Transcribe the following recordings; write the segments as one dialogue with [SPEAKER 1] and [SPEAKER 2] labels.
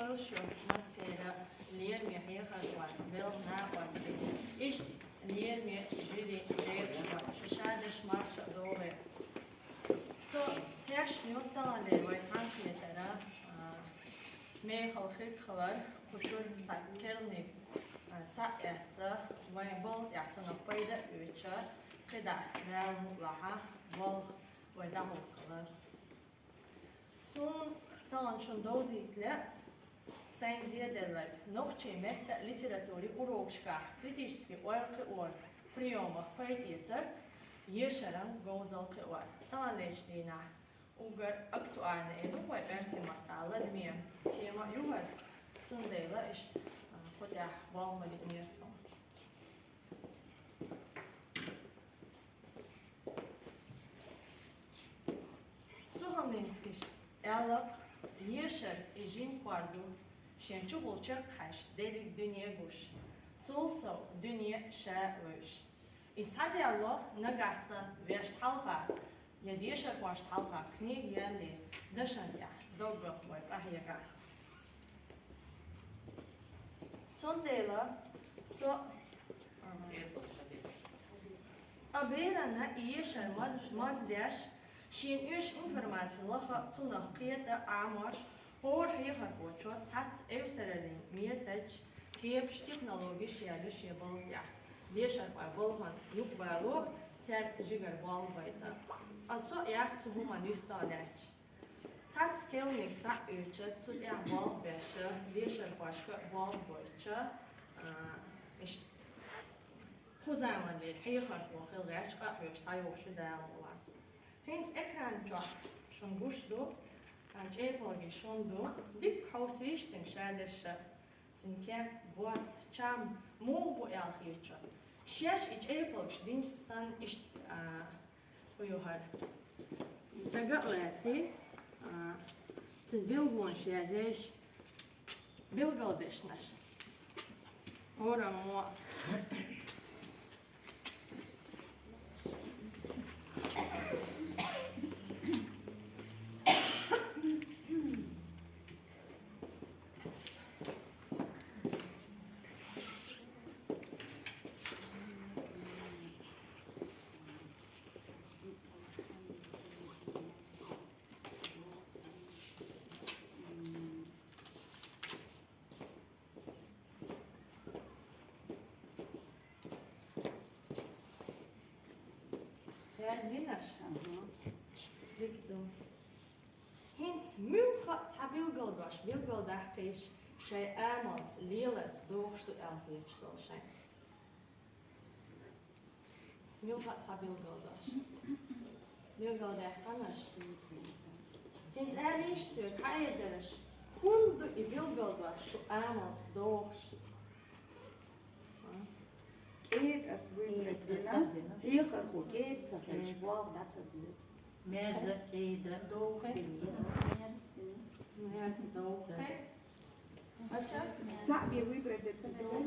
[SPEAKER 1] خلشو مسيرة ليرمي حيخرجوا بلنا واسبي إيش ليرمي جري ريكشوا شو شادش مارش دوغي سو تاش نيوتان لي ويتانكي ترى ميخل خير كتور ساكرني ساعته وين بول يعتنا فايدة ويتشا كده نال مطلعها بول ويدعو خلر سون طبعا شون دوزي تلا سين زيادة نوعي متى ليتراتوري أوروشكا كريتيشسكي وارق اور بريوما فايت يترت يشرن جوزل كوار طبعا ليش دينا وغير أكتوارنا إنه هو برسي مقطع لدميم تيما يوهر سون ديلا إشت خدا بالمالي ميرسون Suhamlinskis elap yeşer ejin pardu şençu volçak haş delik dünya guş solso dünya şa'uş ishadi Allah nagasa veş halqa yediyşer vaş halqa knig yali dashan ya dobro ve ahyaga son dela so abera yeşer mazdash شين إيش إنفورماتي لفا تنقية أعماش هو الحقيقة فوتشو تات إيرسرلين ميتج كيبش تكنولوجي شيالو شيباليا ليش أربع بلغن يقبلو تاب جيجر بالبيتا أصو يعتو هما نستالج تات كيلنيك سا إيرشة تودع بالبيشة ليش أربعشك بالبيشة إيش خو زمان لي الحقيقة فوخيل غاشقة حيوش تايوشو دايمولا Hens ekranca şun guşdu, anç evolgi şundu, dik hausiş sin şadeşe, sin ke boğaz çam mu bu elhiyeçe. Şeş iç evolgi dinç san iş uyuhar. Tagatleti, sin bilgun şadeş, bilgaldeşnaş. Ora mu. Zinaš. Diktum. Hins mulcha tabilgaldash bilgaldahkish shay amals lielets doogstu elhietstol zijn. Mulcha tabilgaldash. Bilgaldahkanash. Hins erlichtur haederish. Kundu I bilgaldash shu amals doogstu.
[SPEAKER 2] إيه أسوي لنا إيه خرقوكيت سفرش واو that's a good
[SPEAKER 3] Merze eder
[SPEAKER 1] Doge.
[SPEAKER 3] Merze
[SPEAKER 1] Doge. Așa?
[SPEAKER 2] صعب ويبرد تصدقوا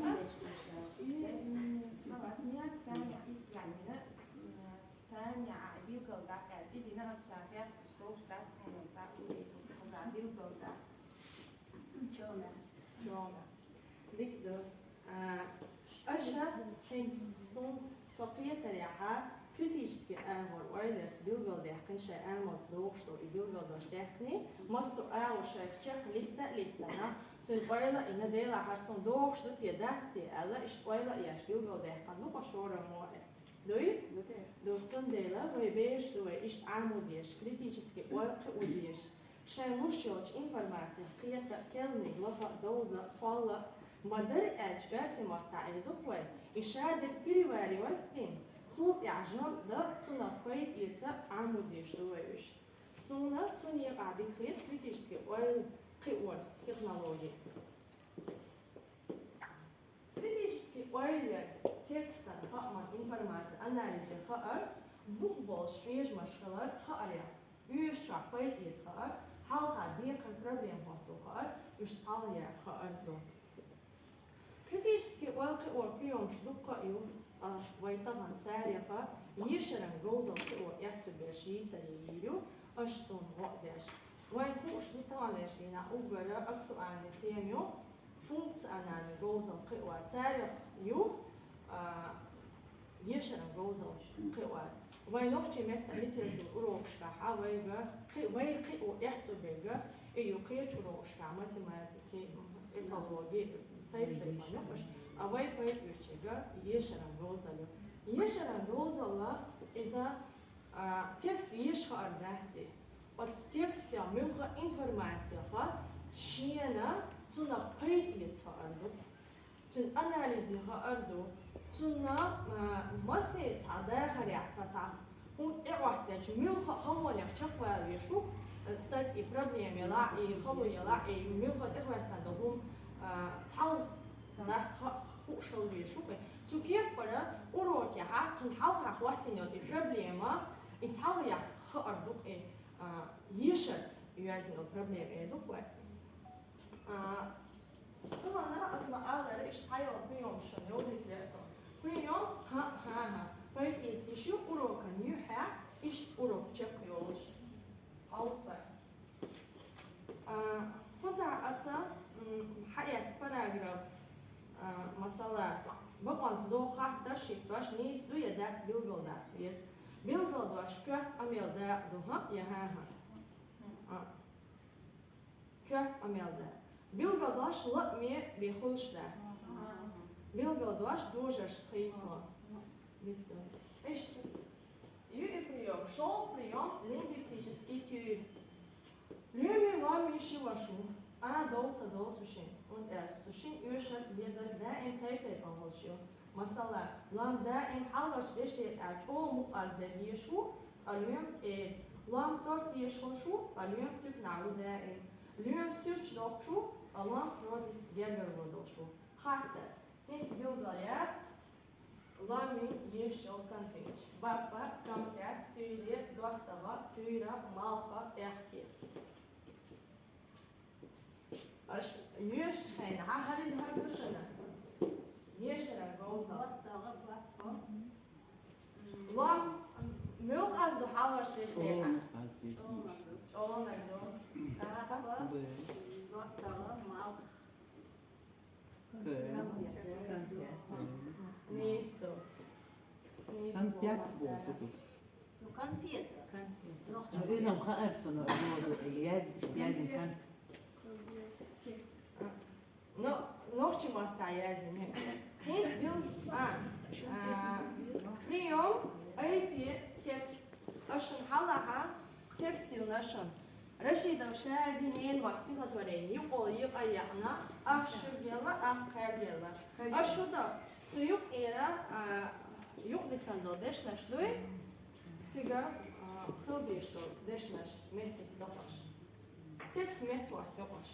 [SPEAKER 1] Dikdo. Așa, în sunt soqieteri ha kritiski ahol oilers bilgaldehkin shay amals doogsto I bilgaldashdehkni masu aho shay chek litta na sun oila ina dela har sun doogsto tie datsti alla is oila yash bilgaldehkan no pashora moe Doi? Do sun dela voi besh do is amodies kritiski oilke udies shay mushoch informacija qieta kelnig lafa doza falla مدار أجبار سمعتعي دكوي إشادة بريواري وقتين صوت يعجم ده صونا قيد يتسا عموديش دويش صونا صوني قاعدين قيد كريتيشسكي ويل قيور تكنولوجي كريتيشسكي ويل تكستا خامة إنفورماسي أناليزي خار بوخبول شريج مشغلات خاريا يوش قيد يتسا حالها ديكا بروبليم هاتو خار يوش صاليا خار دو Kritiski welke oorpion shdukka ju vajtavan cárjaka, jéseren gózolti oor játtöbbes jíceri írju, aston vaqdás. وين خوش بطانش لنا أوجرا أكتو عن تيميو فونت أنا نجوزن قوار تاريخ يو يشرن جوزن قوار وين أختي مثل ليترتور أوروشكا حاويجا وين قو إحتو بيجا إيو قيش أوروشكا ماتيماتيكي إيكولوجي طيب نقش أوي بيت يشجع يشرن جوزن يشرن جوزن إذا تكس يشخر دهتي Als tekst ja milge informatie شينا تنا قيد يتفعلوا تن أناليزي خاردو تنا مسني تعداخل يعتتع هون إعوحتج ملخ خلوا يحشقوا يشوف استك إبراهيم يلاعي خلوا يلاعي ملخ إعوحتج هم تعال خوش خلوا يشوف تو كيف برا أروك يا تن حالها وقتين يد إبراهيم يتعال يا خاردو يشرت يوازن البروبلم دوكوا طبعا أنا أسمع أغلى إيش حيوان في يوم شنو يدرسون في يوم ها فايت يتشو أوروك نيوحة إيش أوروك تشكيوش أوصل فزع أسا حياة باراجراف مثلا بقول دو خاطر داش نيس دو يدرس بيلغودا يس بيلغودا شكرت أميل دا دوها يها كيف أميلدا بيلغاداش لقمي بيخلش ده بيلغاداش دوجر سخيطلا إيش يفريوم شو فريوم linguistisch IQ ليمي لامي شواشو أنا دوت شين und erst شين يوشر يزر دائم هيك بانهولشيو مثلا لام دائم حالش دشتي أو مقدر يشو اليوم لام تort يشوشو اليوم تكنعو دائم اليوم سيرش دوشو الله روزي جرجر ودوشو خاطر هيك بيلغايا لامي يشو كانتيج بابا كامكات سيري دوحتها تيرا مالفا احكي اش يش خين هل الهربشنا يشرا غوزا لام ميل از دو حالش ليش Olana Nisto.
[SPEAKER 4] Конфет был.
[SPEAKER 2] Ну конфеты.
[SPEAKER 3] Özüm xarçını yazım kan.
[SPEAKER 1] No, nog чему yazım. Hens bil прием эти текст ашын халаха текстил нашын Рашидов шәдинен ваксилаторен юқол юқ аяқна ахшыр гела ахқар гела ашуда туюқ эра юқ десандо дешнаш дуй цига хыл дешто дешнаш мехтек доқаш текст мехтуар доқаш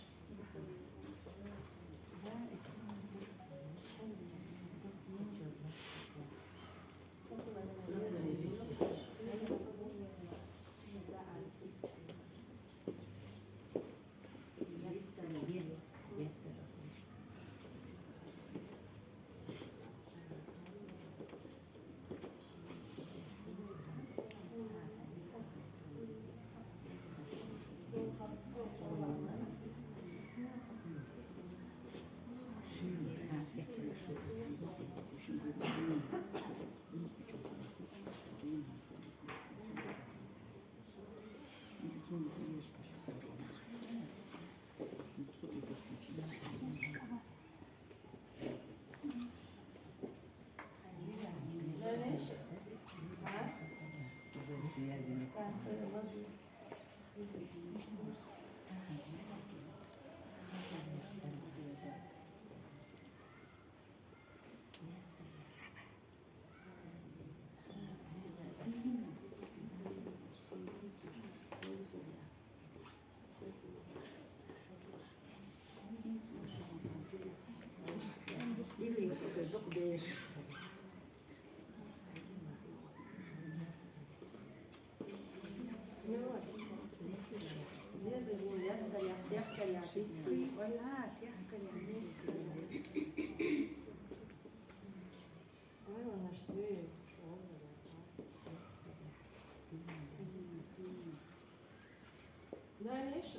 [SPEAKER 1] Danish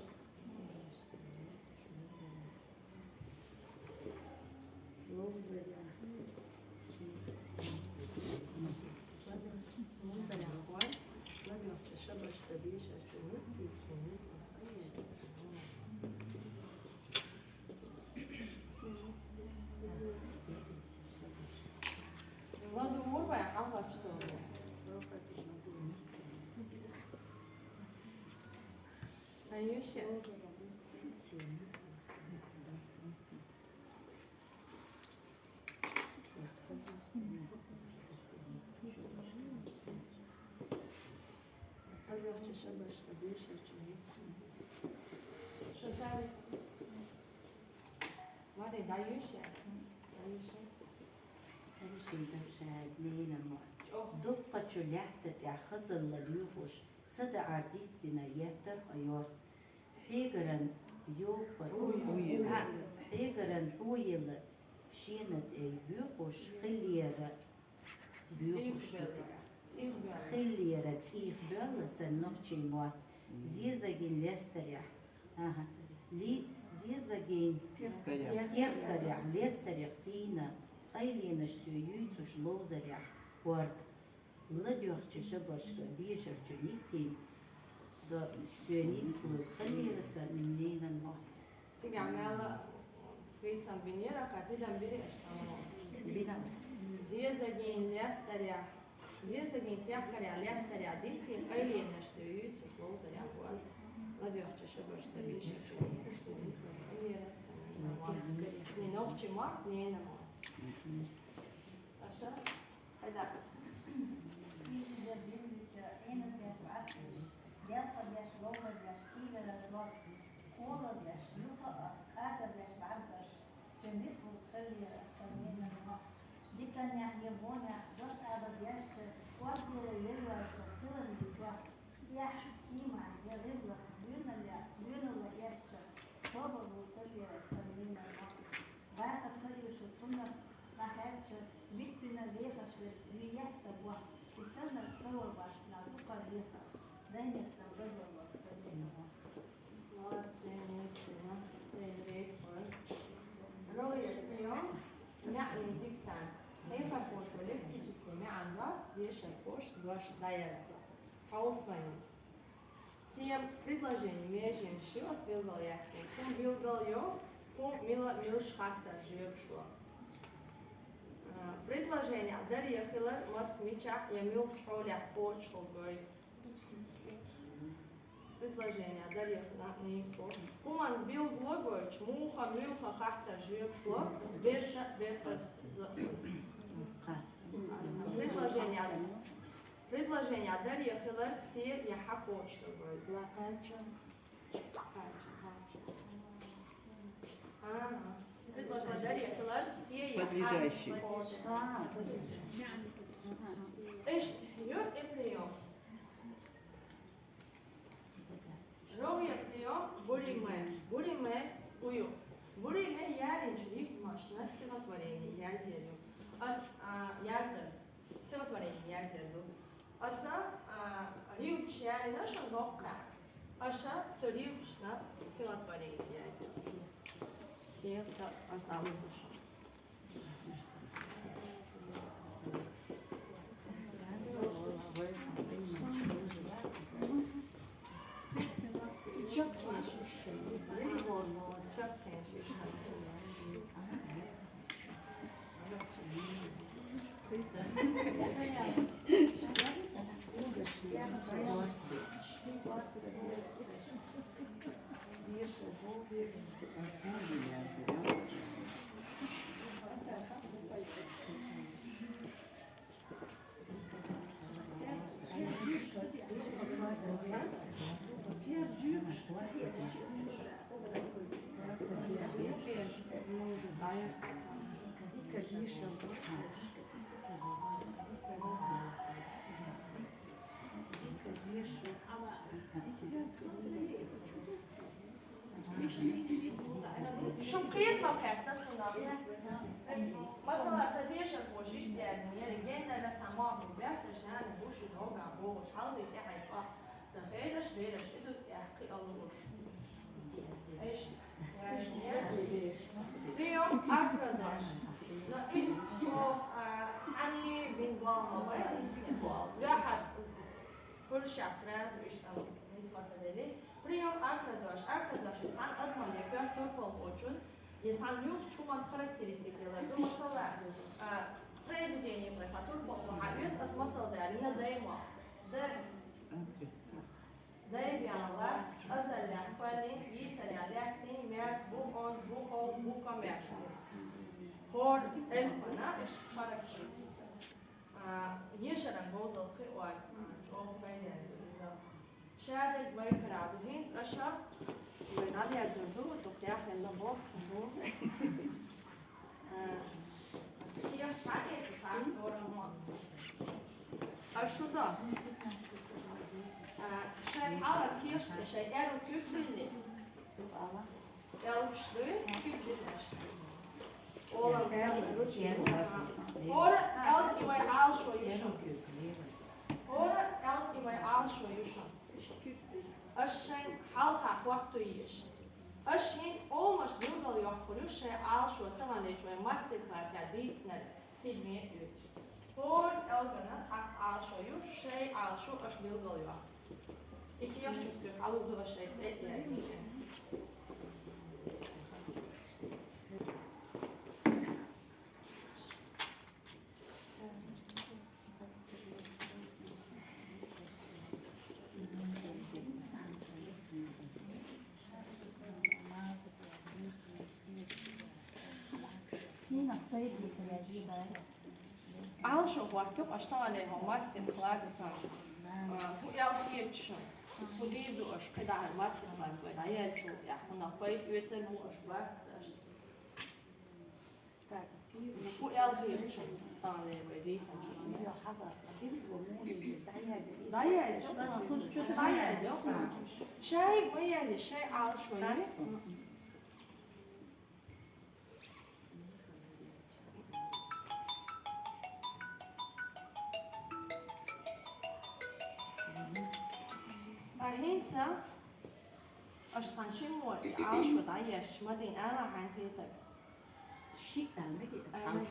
[SPEAKER 1] موزة الأخوان لا يوحش شبش تبيش أشوني تيبسونيز Vladu Urba je ahvačto. A još je. Hadi hoće šabaš da biješ računi. Što želi? Vlade, da još je. Da još je.
[SPEAKER 2] شيء شاد لينا ما دقة شلحت تأخذ لليوفوش صد عديد دينا يفتر خيار حيجرن يوفر حيجرن هويل شينت يوفوش خليرة يوفوش خليرة تيف بيلا سنوشي ما زيزاجين لستريح لي زيزاجين تيفتريح لستريح تينا أيلين السيوتش لوزريا ورد لديوخ تشبشك بيشر جنيتين سيونيت فلو خلي رسا منين النوع
[SPEAKER 1] تيجي عمالة بيتم بنيرة كاتيدا بيري أشتغلوا
[SPEAKER 2] بنا
[SPEAKER 1] زيزاجين لاستريا زيزاجين تيحكريا لاستريا ديتين أيلين السيوتش لوزريا ورد لديوخ تشبشك بيشر جنيتين خلي رسا منين نوتشي مارك نينا مارك عشان هذا Тем предложением межем шива спилгал яхне, кум билгал йо, кум мила милш хатта живет шло. Предложение Дарья Хиллер Марцмича я мил шоля почел гой. Предложение Дарья Хиллер не исполнил. Куман бил глогоич, муха милха хатта живет шло, беша беха Предложение Дарья Хиллер сте я хапочел гой. Предложение Дарья Хиллер сте я
[SPEAKER 4] Подлежащий.
[SPEAKER 1] إيش يوم إبريم روية اليوم بوليمة ويو بوليمة يارنجلي ماشنا سيغتوريني يازيرو أس يازر سيغتوريني يازيرو أسا ريوش يعني نشان غوكا أشا تريوشنا سيغتوريني يازيرو كيف أصابه بشان Çok teşekkür ederim. Çok teşekkür Šokēt pakēt, tad sunāvis. Masalā sadieša koši izsēdni, jeri gendara samābu, bēta žēna bušu dogā boš, halvi tehai pa, zahēra švēra švidu tehki alūš. Eiš, Rio, aprazēš. equal. Вяхас фуршас раз işten nisbetleri. Priyom arkadaş sen admaya gördüğün için insan yok çuman karakteristikleri. Mesela prezidenti mesela turbo hayat as mesela değerine daima Dayıyanlar özeller, kvalin, yiselerler, mer, bu kommersiyalis. Hor elfana iş karakteristik. Yaşaran bozuldu var, çok faydalı. Şehirde baykarado hint aşağı.
[SPEAKER 2] Nada yazıyordu, çok yakında boksun bu.
[SPEAKER 1] Ya sadece fark zorunlu. Aşağıda. Şey ağır kirşte şey erol köklüğünde. Elkışlığı köklüğünler. Oğlan sen Ora elk imay al şoyuşun. Ora elk imay al şoyuşun. Aşağı halka vakti yiyiş. Aşağı olmuş yılgal yok kuruş şey al şo tamam ne şoy masterclass ya değilsinler filmiye üç. Or elgana takt al şoyu şey al şo aş yılgal yok. İki yaş çocuk alıp şey et yani. Al şo vakti aştane ha masterclass bu elk Poder aş kadar masterclass ve dayar şu ya ona koyup üyetel bu aş var. Bu elk için tamam böyle değil sanki. Dayar yok. Şey böyle şey al şöyle. Dahinter أشتان شمور عاش وضعيش مدين أنا عن هيتك
[SPEAKER 3] شيء أمريكي أسحاق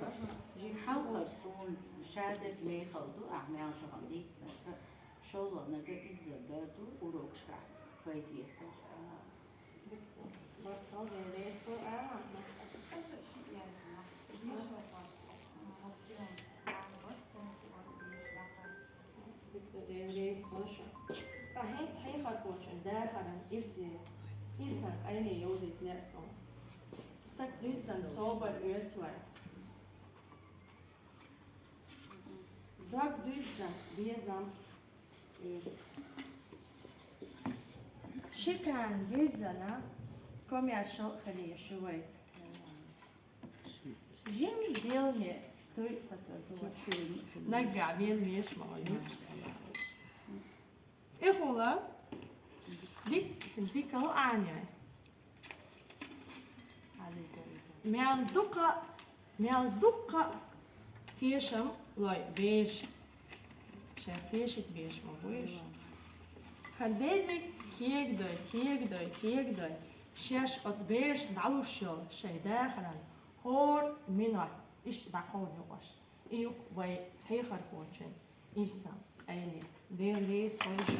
[SPEAKER 3] حاول صون شادك ميخلدو أعمال شغاليك سنة شغل نجا إذا جاتو وروك شعت فايديتك
[SPEAKER 1] برضه جالس أنا reis hoş. Ahent hayal koçun derhalen irsen aynı yozitler son. Stak düzen sober ölçüler. Dag düzen bizam şikan düzena commercial خليه شوية. جيم ديالي توي تصدق. نرجع بين ليش ما إخوة ديك هو أعني مال دقة كيشم لاي بيش شاف كيشت بيش ما بويش خديتك كيك دوي شاش أتبيش دعوشيل شي داخلا هور منات إيش دعوني وش إيوك وي هيخر كوتشن إيرسام أيني دير ليس هوش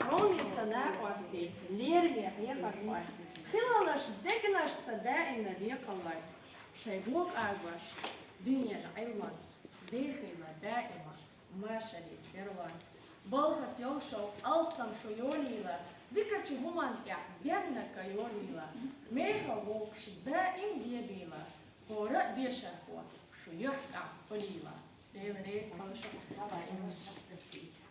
[SPEAKER 1] روني صداق وستي ليرمي هيخر كوتش خلالش دقنش صدائم نديق الله شيبوك أعوش دنيا عيوان داخلة دائما ما شري سيروان بلغت يوشو ألسم شو يونيلا دكتش همان يا بيانك يونيلا ميخا ووكش دائم بيبيلا هورا بيشاكوا شو يحكا قليلا ديل ريس هوشو